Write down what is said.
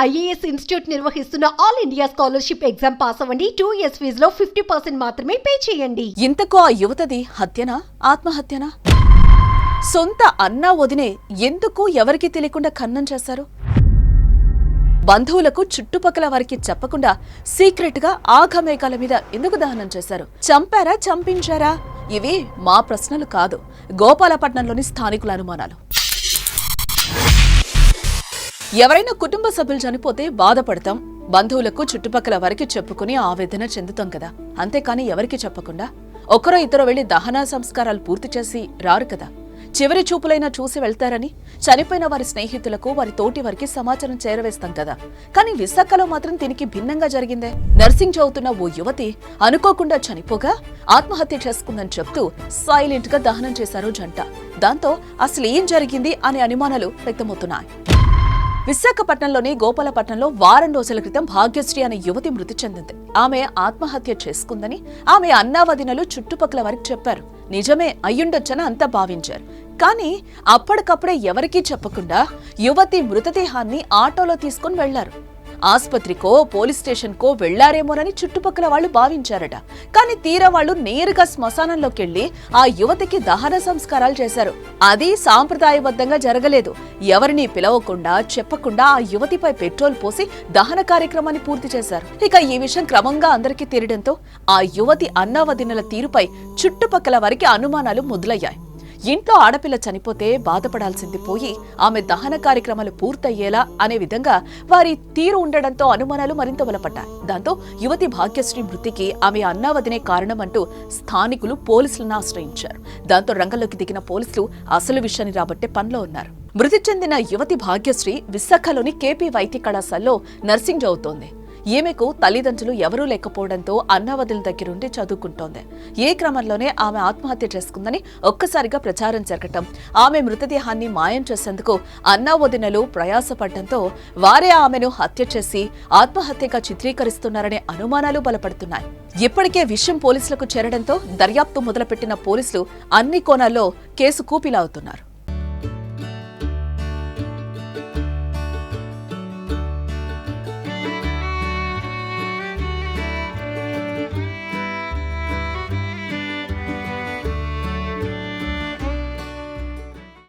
IAS institute నిర్వహిస్తున్న all India scholarship exam pass అవ్వండి. 2 years ఫీజులో 50% మాత్రమే పే చేయండి. ఇంతకు ఆ యువతది హత్యనా ఆత్మహత్యనా? సొంత అన్నా వదినే ఎందుకు ఎవరికి తెలియకుండా ఖననం చేశారు? బంధువులకు చుట్టుపక్కల వారికి చెప్పకుండా సీక్రెట్ గా ఆఘమేఘాల మీద ఎందుకు దహనం చేశారు? చంపారా, చంపించారా? ఇవి మా ప్రశ్నలు కాదు, గోపాలపట్నంలోని స్థానికుల అనుమానాలు. ఎవరైనా కుటుంబ సభ్యులు చనిపోతే బాధపడతాం, బంధువులకు చుట్టుపక్కల వారికి చెప్పుకుని ఆవేదన చెందుతాం కదా. అంతేకాని ఎవరికి చెప్పకుండా ఒకరో ఇద్దరు వెళ్లి దహన సంస్కారాలు పూర్తి చేసి రారు కదా. చివరి చూపులైనా చూసి వెళ్తారని చనిపోయిన వారి స్నేహితులకు, వారి తోటి వారికి సమాచారం చేరవేస్తాం కదా. కానీ విశాఖలో మాత్రం దీనికి భిన్నంగా జరిగిందే. నర్సింగ్ చదువుతున్న ఓ యువతి అనుకోకుండా చనిపోగా ఆత్మహత్య చేసుకుందని చెప్తూ సైలెంట్ గా దహనం చేశారు జంట. దాంతో అసలు ఏం జరిగింది అనే అనుమానాలు వ్యక్తమవుతున్నాయి. విశాఖపట్నంలోని గోపాలపట్నంలో వారం రోజుల క్రితం భాగ్యశ్రీ అనే యువతి మృతి చెందింది. ఆమె ఆత్మహత్య చేసుకుందని ఆమె అన్నావదినలు చుట్టుపక్కల వారికి చెప్పారు. నిజమే అయ్యుండొచ్చని అంతా భావించారు. కానీ అప్పటికప్పుడే ఎవరికీ చెప్పకుండా యువతి మృతదేహాన్ని ఆటోలో తీసుకుని వెళ్లారు. ఆస్పత్రికో పోలీస్ స్టేషన్ కో వెళ్లారేమోనని చుట్టుపక్కల వాళ్లు భావించారట. కానీ తీరా వాళ్లు నేరుగా శ్మశానంలోకెళ్లి ఆ యువతికి దహన సంస్కారాలు చేశారు. అది సాంప్రదాయబద్ధంగా జరగలేదు. ఎవరిని పిలవకుండా చెప్పకుండా ఆ యువతిపై పెట్రోల్ పోసి దహన కార్యక్రమాన్ని పూర్తి చేశారు. ఇక ఈ విషయం క్రమంగా అందరికీ తెలియడంతో ఆ యువతి అన్నావదినల తీరుపై చుట్టుపక్కల వారికి అనుమానాలు మొదలయ్యాయి. ఇంట్లో ఆడపిల్ల చనిపోతే బాధపడాల్సింది పోయి ఆమె దహన కార్యక్రమాలు పూర్తయ్యేలా అనే విధంగా వారి తీరు ఉండడంతో అనుమానాలు మరింత బలపడ్డాయి. దాంతో యువతి భాగ్యశ్రీ మృతికి ఆమె అన్నావదినే కారణమంటూ స్థానికులు పోలీసులను ఆశ్రయించారు. దాంతో రంగంలోకి దిగిన పోలీసులు అసలు విషయాన్ని రాబట్టే పనిలో ఉన్నారు. మృతి చెందిన యువతి భాగ్యశ్రీ విశాఖలోని కేపీ వైద్య కళాశాలలో నర్సింగ్ చదువుతోంది. ఈమెకు తల్లిదండ్రులు ఎవరూ లేకపోవడంతో అన్నావదుల దగ్గరుండి చదువుకుంటోంది. ఏ క్రమంలోనే ఆమె ఆత్మహత్య చేసుకుందని ఒక్కసారిగా ప్రచారం జరగటం, ఆమె మృతదేహాన్ని మాయం చేసేందుకు అన్నావదినలు ప్రయాసపడటంతో వారే ఆమెను హత్య చేసి ఆత్మహత్యగా చిత్రీకరిస్తున్నారనే అనుమానాలు బలపడుతున్నాయి. ఇప్పటికే విషయం పోలీసులకు చేరడంతో దర్యాప్తు మొదలుపెట్టిన పోలీసులు అన్ని కోణాల్లో కేసు కూపిలాగుతున్నారు.